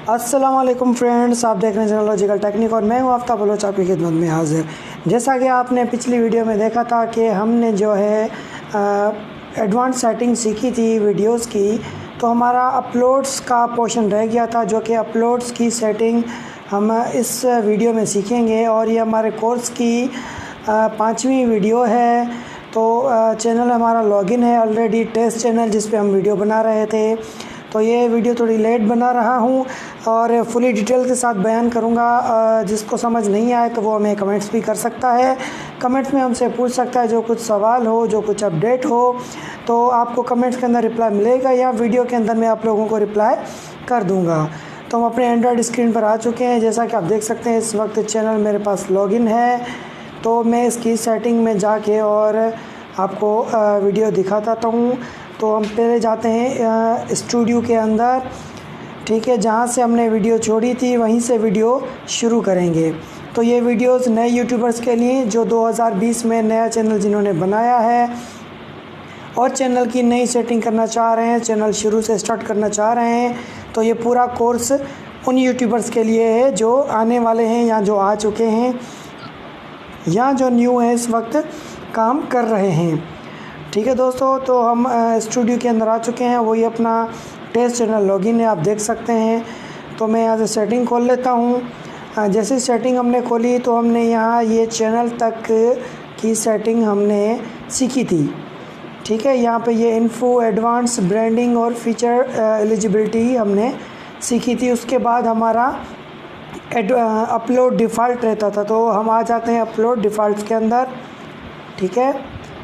अस्सलाम वालेकुम फ्रेंड्स, आप देख रहे हैं चैनल लॉजिकल टेक्निक और मैं हूं आफ्ताब बलोच आपकी खिदमत में हाजिर। जैसा कि आपने पिछली वीडियो में देखा था कि हमने जो है एडवांस सेटिंग सीखी थी वीडियोस की, तो हमारा अपलोड्स का पोर्शन रह गया था, जो कि अपलोड्स की सेटिंग हम इस वीडियो में सीखेंगे। और ये हमारे कोर्स की 5वीं वीडियो है। तो चैनल हमारा लॉगिन है ऑलरेडी, टेस्ट चैनल जिस पे हम वीडियो बना रहे थे। तो ये वीडियो थोड़ी लेट बना रहा हूँ और फुली डिटेल के साथ बयान करूँगा। जिसको समझ नहीं आए तो वो हमें कमेंट्स भी कर सकता है, कमेंट्स में हमसे पूछ सकता है। जो कुछ सवाल हो, जो कुछ अपडेट हो, तो आपको कमेंट्स के अंदर रिप्लाई मिलेगा या वीडियो के अंदर मैं आप लोगों को रिप्लाई कर दूँगा। तो हम अपने एंड्रॉयड स्क्रीन पर आ चुके हैं। जैसा कि आप देख सकते हैं इस वक्त चैनल मेरे पास लॉगिन है। तो मैं इसकी सेटिंग में जाके और आपको वीडियो दिखाता हूँ। तो हम पहले जाते हैं स्टूडियो के अंदर, ठीक है, जहाँ से हमने वीडियो छोड़ी थी वहीं से वीडियो शुरू करेंगे। तो ये वीडियोस नए यूट्यूबर्स के लिए जो 2020 में नया चैनल जिन्होंने बनाया है और चैनल की नई सेटिंग करना चाह रहे हैं, चैनल शुरू से स्टार्ट करना चाह रहे हैं। तो ये पूरा कोर्स उन यूट्यूबर्स के लिए है जो आने वाले हैं या जो आ चुके हैं या जो न्यू है इस वक्त काम कर रहे हैं। ठीक है दोस्तों, तो हम स्टूडियो के अंदर आ चुके हैं। वही अपना टेस्ट चैनल लॉगिन है, आप देख सकते हैं। तो मैं यहाँ से सेटिंग खोल लेता हूँ। जैसे सेटिंग हमने खोली तो हमने यहाँ ये चैनल तक की सेटिंग हमने सीखी थी। ठीक है, यहाँ पे ये इन्फो, एडवांस, ब्रांडिंग और फीचर एलिजिबिलिटी हमने सीखी थी। उसके बाद हमारा अपलोड डिफ़ॉल्ट रहता था। तो हम आ जाते हैं अपलोड डिफ़ॉल्ट के अंदर। ठीक है,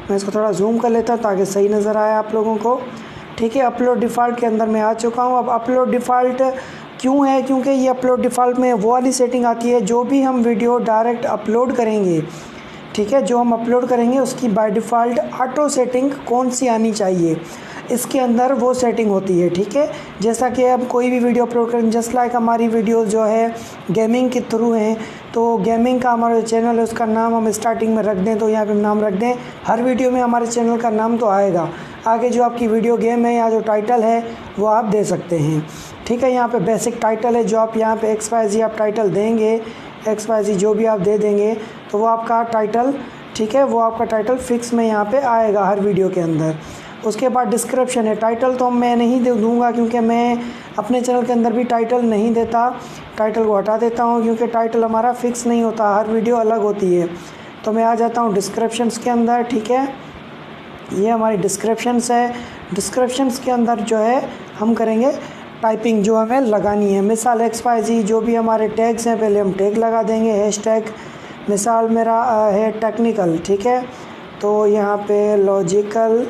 मैं इसको थोड़ा जूम कर लेता हूँ ताकि सही नज़र आए आप लोगों को। ठीक है, अपलोड डिफ़ॉल्ट के अंदर मैं आ चुका हूँ। अब अपलोड डिफ़ॉल्ट क्यों है? क्योंकि ये अपलोड डिफ़ॉल्ट में वो वाली सेटिंग आती है जो भी हम वीडियो डायरेक्ट अपलोड करेंगे, ठीक है, जो हम अपलोड करेंगे उसकी बाय डिफ़ॉल्ट ऑटो सेटिंग कौन सी आनी चाहिए, इसके अंदर वो सेटिंग होती है। ठीक है, जैसा कि अब कोई भी वीडियो अपलोड करें, जस्ट लाइक हमारी वीडियो जो है गेमिंग के थ्रू हैं, तो गेमिंग का हमारा चैनल है उसका नाम हम स्टार्टिंग में रख दें, तो यहाँ पे नाम रख दें। हर वीडियो में हमारे चैनल का नाम तो आएगा, आगे जो आपकी वीडियो गेम है या जो टाइटल है वो आप दे सकते हैं। ठीक है, यहाँ पे बेसिक टाइटल है, जो आप यहाँ पे XYZ आप टाइटल देंगे, XYZ जो भी आप दे देंगे तो वो आपका टाइटल, ठीक है, वो आपका टाइटल फिक्स में यहाँ पे आएगा हर वीडियो के अंदर। उसके बाद डिस्क्रिप्शन है। टाइटल तो मैं नहीं दूँगा क्योंकि मैं अपने चैनल के अंदर भी टाइटल नहीं देता, टाइटल को हटा देता हूँ क्योंकि टाइटल हमारा फिक्स नहीं होता, हर वीडियो अलग होती है। तो मैं आ जाता हूँ डिस्क्रिप्शंस के अंदर। ठीक है, ये हमारी डिस्क्रिप्शंस है। डिस्क्रिप्शंस के अंदर जो है हम करेंगे टाइपिंग जो हमें लगानी है। मिसाल XYZ जो भी हमारे टैग्स हैं पहले हम टैग लगा देंगे, हैशटैग। मिसाल मेरा है टेक्निकल, ठीक है, तो यहाँ पे लॉजिकल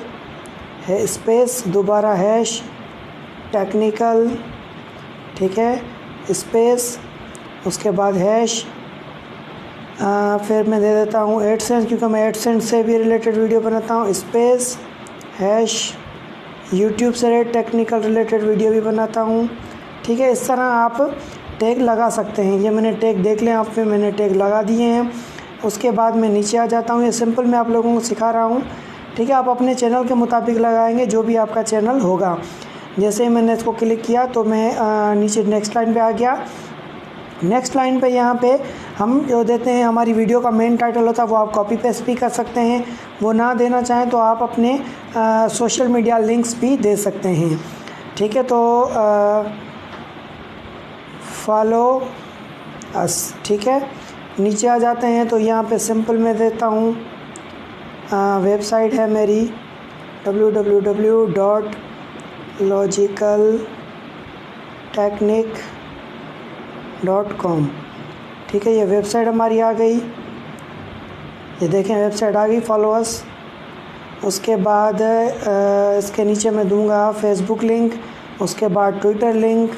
है, स्पेस, दोबारा हैश टेक्निकल, ठीक है, स्पेस, उसके बाद हैश। फिर मैं दे देता हूँ एडसेंस, क्योंकि मैं एडसेंस से भी रिलेटेड वीडियो बनाता हूँ, स्पेस, हैश। यूट्यूब से टेक्निकल रिलेटेड वीडियो भी बनाता हूँ। ठीक है, इस तरह आप टैग लगा सकते हैं। ये मैंने टैग देख लें, आप पे मैंने टैग लगा दिए हैं। उसके बाद मैं नीचे आ जाता हूँ। ये सिंपल मैं आप लोगों को सिखा रहा हूँ। ठीक है, आप अपने चैनल के मुताबिक लगाएंगे, जो भी आपका चैनल होगा। जैसे ही मैंने इसको क्लिक किया तो मैं नीचे नेक्स्ट लाइन पे आ गया। नेक्स्ट लाइन पे यहाँ पे हम जो देते हैं, हमारी वीडियो का मेन टाइटल होता है वो आप कॉपी पेस्ट भी कर सकते हैं। वो ना देना चाहें तो आप अपने सोशल मीडिया लिंक्स भी दे सकते हैं। ठीक है, तो फॉलो अस, ठीक है, नीचे आ जाते हैं। तो यहाँ पे सिंपल मैं देता हूँ, वेबसाइट है मेरी www.logicaltechnic.com। ठीक है, ये वेबसाइट हमारी आ गई। ये देखें वेबसाइट आ गई, फॉलो अस। उसके बाद इसके नीचे मैं दूंगा फेसबुक लिंक, उसके बाद ट्विटर लिंक।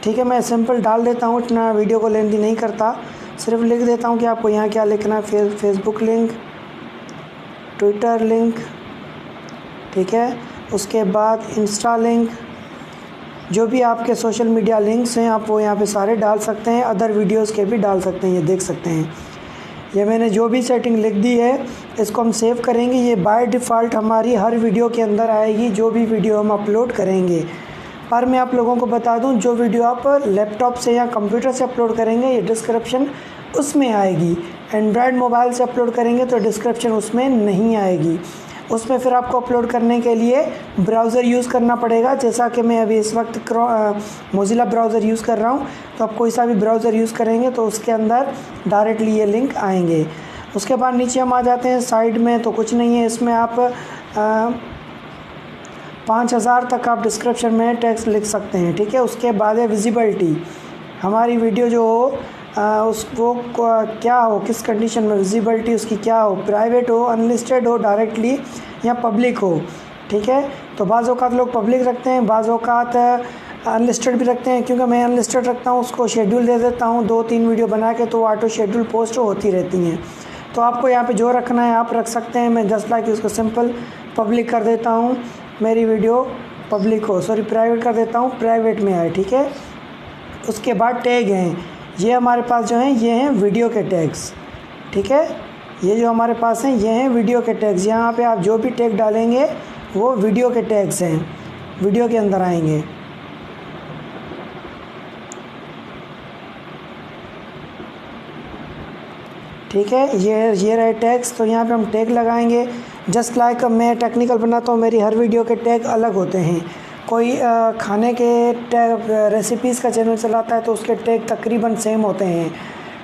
ठीक है, मैं सिंपल डाल देता हूँ, इतना वीडियो को लेंथी नहीं करता, सिर्फ लिख देता हूँ कि आपको यहाँ क्या लिखना है। फेसबुक लिंक, ट्विटर लिंक, ठीक है, उसके बाद इंस्टा लिंक। जो भी आपके सोशल मीडिया लिंक्स हैं आप वो यहाँ पे सारे डाल सकते हैं, अदर वीडियोस के भी डाल सकते हैं। ये देख सकते हैं, ये मैंने जो भी सेटिंग लिख दी है इसको हम सेव करेंगे। ये बाय डिफ़ॉल्ट हमारी हर वीडियो के अंदर आएगी, जो भी वीडियो हम अपलोड करेंगे। पर मैं आप लोगों को बता दूं, जो वीडियो आप लैपटॉप से या कंप्यूटर से अपलोड करेंगे ये डिस्क्रिप्शन उसमें आएगी। एंड्रॉयड मोबाइल से अपलोड करेंगे तो डिस्क्रिप्शन उसमें नहीं आएगी। उसमें फिर आपको अपलोड करने के लिए ब्राउज़र यूज़ करना पड़ेगा, जैसा कि मैं अभी इस वक्त मोज़िला ब्राउज़र यूज़ कर रहा हूँ। तो आप कोई सा भी ब्राउज़र यूज़ करेंगे तो उसके अंदर डायरेक्टली ये लिंक आएंगे। उसके बाद नीचे हम आ जाते हैं साइड में, तो कुछ नहीं है इसमें। आप 5000 तक आप डिस्क्रिप्शन में टेक्स्ट लिख सकते हैं, ठीक है। उसके बाद है विजिबिलिटी। हमारी वीडियो जो हो वो क्या हो, किस कंडीशन में विजिबिलिटी उसकी क्या हो, प्राइवेट हो, अनलिस्टेड हो, डायरेक्टली या पब्लिक हो, ठीक है। तो बाज़ औक़ात लोग पब्लिक रखते हैं, बाज़ औक़ात अनलिस्टेड भी रखते हैं। क्योंकि मैं अनलिस्टेड रखता हूँ, उसको शेड्यूल दे देता हूँ 2-3 वीडियो बना के, तो ऑटो शेड्यूल पोस्ट होती रहती हैं। तो आपको यहाँ पे जो रखना है आप रख सकते हैं। मैं जस्ट लाइक इसको सिंपल पब्लिक कर देता हूँ, मेरी वीडियो पब्लिक हो, सॉरी प्राइवेट कर देता हूँ, प्राइवेट में आए, ठीक है। उसके बाद टैग हैं, ये हमारे पास जो हैं ये हैं वीडियो के टैग्स, ठीक है। ये जो हमारे पास हैं ये हैं वीडियो के टैग्स। यहाँ पे आप जो भी टैग डालेंगे वो वीडियो के टैग्स हैं, वीडियो के अंदर आएंगे। ठीक है, ये रहे टैग्स। तो यहाँ पे हम टैग लगाएंगे। जस्ट लाइक मैं टेक्निकल बनाता हूँ, मेरी हर वीडियो के टैग अलग होते हैं। कोई खाने के टैग रेसिपीज़ का चैनल चलाता है तो उसके टैग तकरीबन सेम होते हैं,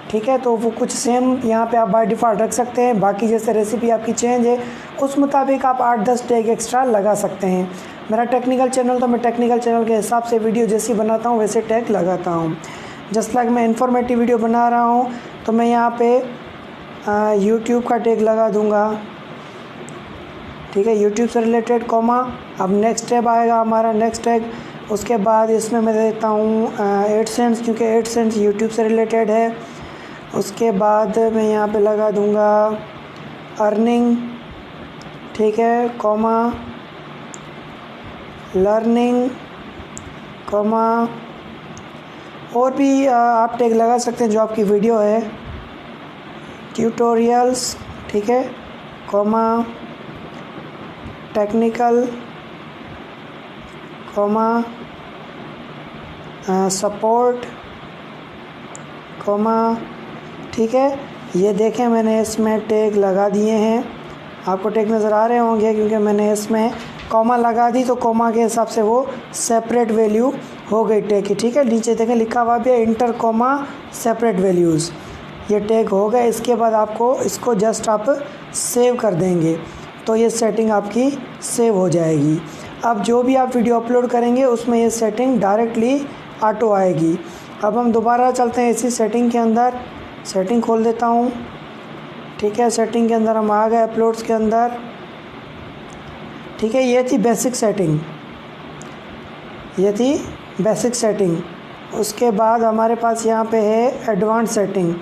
ठीक है। तो वो कुछ सेम यहाँ पे आप बाय डिफ़ॉल्ट रख सकते हैं। बाकी जैसे रेसिपी आपकी चेंज है उस मुताबिक आप 8-10 टैग एक्स्ट्रा लगा सकते हैं। मेरा टेक्निकल चैनल, तो मैं टेक्निकल चैनल के हिसाब से वीडियो जैसी बनाता हूँ वैसे टैग लगाता हूँ। जस्ट लाइक मैं इन्फॉर्मेटिव वीडियो बना रहा हूँ तो मैं यहाँ पे यूट्यूब का टैग लगा दूँगा, ठीक है, यूट्यूब से रिलेटेड कॉमा। अब नेक्स्ट टैब आएगा हमारा, नेक्स्ट टैग। उसके बाद इसमें मैं देता हूँ एडसेंस, क्योंकि एडसेंस यूट्यूब से रिलेटेड है। उसके बाद मैं यहाँ पे लगा दूँगा अर्निंग, ठीक है, कॉमा, लर्निंग, कॉमा। और भी आप टैग लगा सकते हैं जो आपकी वीडियो है, ट्यूटोरियल्स, ठीक है, comma, technical, comma, support, comma, ठीक है। ये देखें मैंने इसमें टैग लगा दिए हैं, आपको टैग नज़र आ रहे होंगे क्योंकि मैंने इसमें कॉमा लगा दी, तो कॉमा के हिसाब से वो सेपरेट वैल्यू हो गई टैग की, ठीक है। नीचे देखें लिखा हुआ भी है इंटर कॉमा सेपरेट वैल्यूज़, ये टैग हो गए। इसके बाद आपको इसको जस्ट आप सेव कर देंगे तो ये सेटिंग आपकी सेव हो जाएगी। अब जो भी आप वीडियो अपलोड करेंगे उसमें ये सेटिंग डायरेक्टली ऑटो आएगी। अब हम दोबारा चलते हैं इसी सेटिंग के अंदर, सेटिंग खोल देता हूँ, ठीक है। सेटिंग के अंदर हम आ गए, अपलोड्स के अंदर, ठीक है। ये थी बेसिक सेटिंग, ये थी बेसिक सेटिंग। उसके बाद हमारे पास यहाँ पे है एडवांस सेटिंग।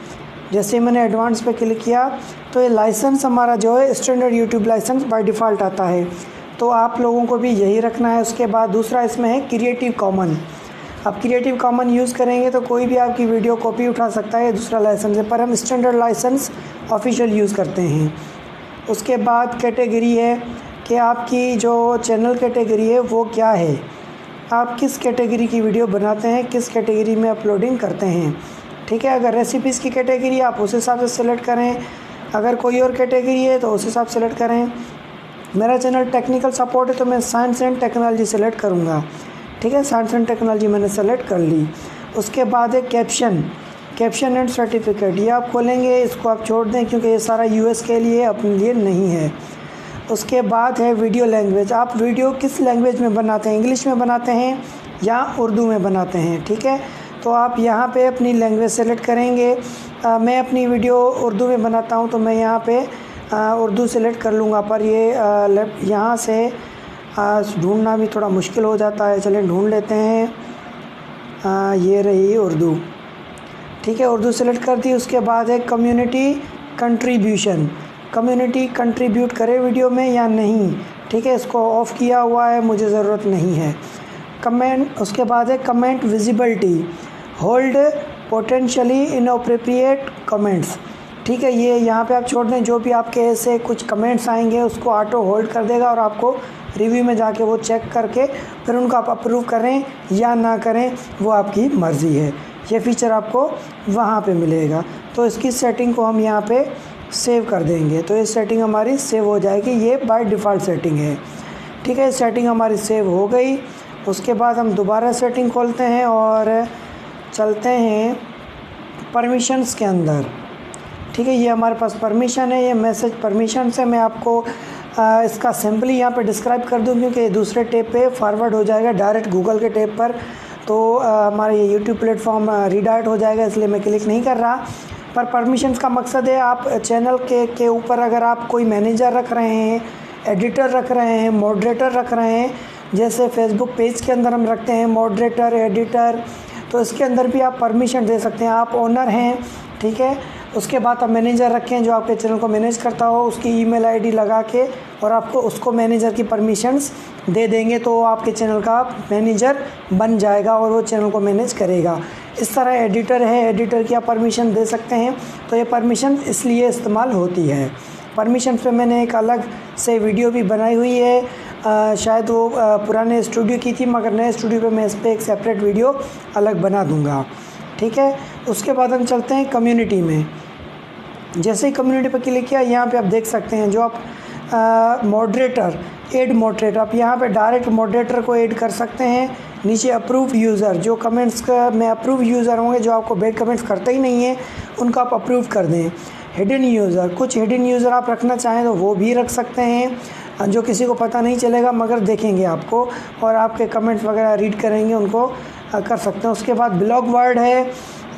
जैसे मैंने एडवांस पे क्लिक किया तो ये लाइसेंस हमारा जो है standard YouTube license by default आता है, तो आप लोगों को भी यही रखना है। उसके बाद दूसरा इसमें है क्रिएटिव कॉमन। आप क्रिएटिव कॉमन यूज़ करेंगे तो कोई भी आपकी वीडियो कॉपी उठा सकता है, दूसरा लाइसेंस है, पर हम स्टैंडर्ड लाइसेंस ऑफिशियल यूज़ करते हैं। उसके बाद कैटेगरी है कि आपकी जो चैनल कैटेगरी है वो क्या है, आप किस कैटेगरी की वीडियो बनाते हैं, किस कैटेगरी में अपलोडिंग करते हैं, ठीक है। अगर रेसिपीज़ की कैटेगरी आप उस हिसाब से सिलेक्ट करें, अगर कोई और कैटेगरी है तो उस हिसाब से सिलेक्ट करें। मेरा चैनल टेक्निकल सपोर्ट है तो मैं साइंस एंड टेक्नोलॉजी सेलेक्ट करूँगा, ठीक है। साइंस एंड टेक्नोलॉजी मैंने सेलेक्ट कर ली। उसके बाद है कैप्शन, कैप्शन एंड सर्टिफिकेट। ये आप खोलेंगे, इसको आप छोड़ दें क्योंकि ये सारा यूएस के लिए, अपने लिए नहीं है। उसके बाद है वीडियो लैंग्वेज, आप वीडियो किस लैंग्वेज में बनाते हैं, इंग्लिश में बनाते हैं या उर्दू में बनाते हैं, ठीक है। तो आप यहाँ पे अपनी लैंग्वेज सेलेक्ट करेंगे। मैं अपनी वीडियो उर्दू में बनाता हूँ तो मैं यहाँ पे उर्दू सेलेक्ट कर लूँगा, पर ये यहाँ से ढूंढना भी थोड़ा मुश्किल हो जाता है। चलें ढूंढ लेते हैं, ये रही उर्दू, ठीक है, उर्दू सेलेक्ट कर दी। उसके बाद है कम्युनिटी कंट्रीब्यूशन, कम्युनिटी कंट्रीब्यूट करे वीडियो में या नहीं, ठीक है, इसको ऑफ़ किया हुआ है, मुझे ज़रूरत नहीं है। कमेंट, उसके बाद है comment visibility, hold potentially inappropriate comments, ठीक है। ये यहाँ पे आप छोड़ दें, जो भी आपके ऐसे कुछ कमेंट्स आएंगे उसको ऑटो होल्ड कर देगा और आपको रिव्यू में जाके वो चेक करके फिर उनको आप अप्रूव करें या ना करें वो आपकी मर्ज़ी है। ये फ़ीचर आपको वहाँ पे मिलेगा। तो इसकी सेटिंग को हम यहाँ पे सेव कर देंगे, तो ये सेटिंग हमारी सेव हो जाएगी। ये बाय डिफ़ॉल्ट सेटिंग है, ठीक है। सेटिंग हमारी सेव हो गई। उसके बाद हम दोबारा सेटिंग खोलते हैं और चलते हैं परमिशंस के अंदर, ठीक है। ये हमारे पास परमिशन है, ये मैसेज परमिशन से मैं आपको इसका सिंपली यहाँ पे डिस्क्राइब कर दूँ, क्योंकि दूसरे टैब पे फॉरवर्ड हो जाएगा डायरेक्ट गूगल के टैब पर, तो हमारा ये यूट्यूब प्लेटफॉर्म रीडायरेक्ट हो जाएगा, इसलिए मैं क्लिक नहीं कर रहा। पर परमिशंस का मकसद है आप चैनल के ऊपर अगर आप कोई मैनेजर रख रहे हैं, एडिटर रख रहे हैं, मॉडरेटर रख रहे हैं, जैसे फेसबुक पेज के अंदर हम रखते हैं मॉडरेटर, एडिटर, तो इसके अंदर भी आप परमिशन दे सकते हैं। आप ओनर हैं, ठीक है। उसके बाद आप मैनेजर रखें जो आपके चैनल को मैनेज करता हो, उसकी ईमेल आईडी लगा के और आपको उसको मैनेजर की परमिशंस दे देंगे, तो वो आपके चैनल का मैनेजर बन जाएगा और वो चैनल को मैनेज करेगा। इस तरह एडिटर है, एडिटर की आप परमिशन दे सकते हैं। तो ये परमिशन इसलिए इस्तेमाल होती है। परमिशन पे मैंने एक अलग से वीडियो भी बनाई हुई है, शायद वो पुराने स्टूडियो की थी, मगर नए स्टूडियो पे मैं इस पर एक सेपरेट वीडियो अलग बना दूँगा, ठीक है। उसके बाद हम चलते हैं कम्युनिटी में। जैसे ही कम्युनिटी पर क्लिक किया, यहाँ पे आप देख सकते हैं जो आप मॉडरेटर, ऐड मॉडरेटर, आप यहाँ पे डायरेक्ट मॉडरेटर को ऐड कर सकते हैं। नीचे अप्रूव यूज़र, जो कमेंट्स का में अप्रूव यूज़र होंगे, जो आपको बैड कमेंट्स करते ही नहीं हैं, उनको आप अप्रूव कर दें। हिडन यूज़र, कुछ हिडन यूज़र आप रखना चाहें तो वो भी रख सकते हैं, जो किसी को पता नहीं चलेगा मगर देखेंगे आपको और आपके कमेंट्स वगैरह रीड करेंगे, उनको कर सकते हैं। उसके बाद ब्लॉक वर्ड है,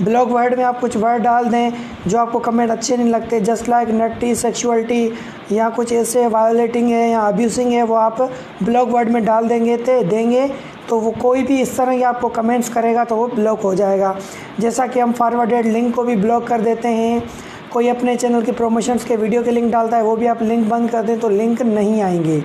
ब्लॉक वर्ड में आप कुछ वर्ड डाल दें जो आपको कमेंट अच्छे नहीं लगते, जस्ट लाइक, नट्टी, सेक्सुअलिटी या कुछ ऐसे वायोलेटिंग है या अब्यूसिंग है, वो आप ब्लॉक वर्ड में डाल देंगे तो वो कोई भी इस तरह के आपको कमेंट्स करेगा तो वो ब्लॉक हो जाएगा। जैसा कि हम फॉरवर्डेड लिंक को भी ब्लॉक कर देते हैं। कोई अपने चैनल की प्रमोशंस के वीडियो के लिंक डालता है, वो भी आप लिंक बंद कर दें तो लिंक नहीं आएंगे,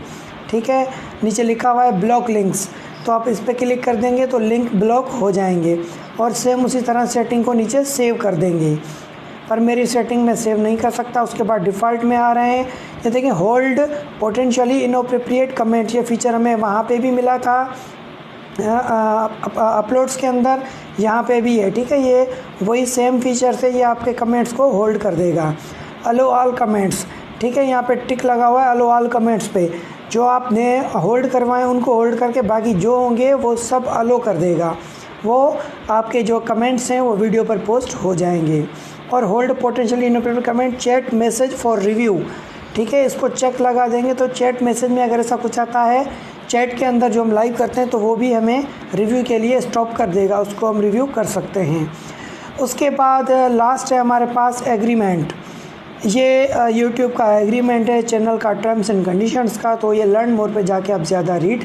ठीक है। नीचे लिखा हुआ है ब्लॉक लिंक्स, तो आप इस पर क्लिक कर देंगे तो लिंक ब्लॉक हो जाएंगे। और सेम उसी तरह सेटिंग को नीचे सेव कर देंगे, पर मेरी सेटिंग में सेव नहीं कर सकता। उसके बाद डिफ़ॉल्ट में आ रहे हैं, ये देखिए होल्ड पोटेंशियली इनअप्रोप्रिएट कमेंट, ये फीचर हमें वहाँ पे भी मिला था अपलोड्स के अंदर, यहाँ पे भी है, ठीक है। ये वही सेम फीचर से ये आपके कमेंट्स को होल्ड कर देगा। अलो ऑल कमेंट्स, ठीक है, यहाँ पे टिक लगा हुआ है अलो ऑल कमेंट्स पे, जो आपने होल्ड करवाएं उनको होल्ड करके बाकी जो होंगे वो सब अलो कर देगा, वो आपके जो कमेंट्स हैं वो वीडियो पर पोस्ट हो जाएंगे। और hold potentially inappropriate comment, chat message for review, ठीक है, इसको चेक लगा देंगे तो चैट मैसेज में अगर ऐसा कुछ आता है चैट के अंदर जो हम लाइव करते हैं तो वो भी हमें रिव्यू के लिए स्टॉप कर देगा, उसको हम रिव्यू कर सकते हैं। उसके बाद लास्ट है हमारे पास एग्रीमेंट, ये यूट्यूब का एग्रीमेंट है चैनल का, टर्म्स एंड कंडीशंस का, तो ये लर्न मोर पे जाके आप ज़्यादा रीड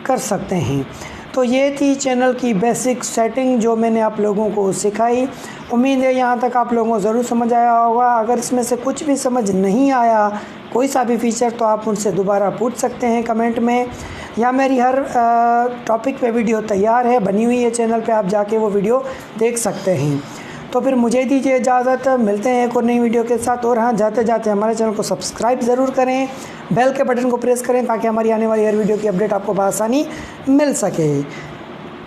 कर सकते हैं। तो ये थी चैनल की बेसिक सेटिंग जो मैंने आप लोगों को सिखाई। उम्मीद है यहाँ तक आप लोगों को ज़रूर समझ आया होगा। अगर इसमें से कुछ भी समझ नहीं आया, कोई सा भी फीचर, तो आप मुझसे दोबारा पूछ सकते हैं कमेंट में, या मेरी हर टॉपिक पे वीडियो तैयार है, बनी हुई है चैनल पे, आप जाके वो वीडियो देख सकते हैं। तो फिर मुझे दीजिए इजाज़त, मिलते हैं एक और नई वीडियो के साथ। और हाँ, जाते जाते हमारे चैनल को सब्सक्राइब ज़रूर करें, बेल के बटन को प्रेस करें ताकि हमारी आने वाली हर वीडियो की अपडेट आपको बआसानी मिल सके।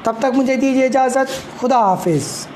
तब तक मुझे दीजिए इजाज़त, खुदा हाफिज़।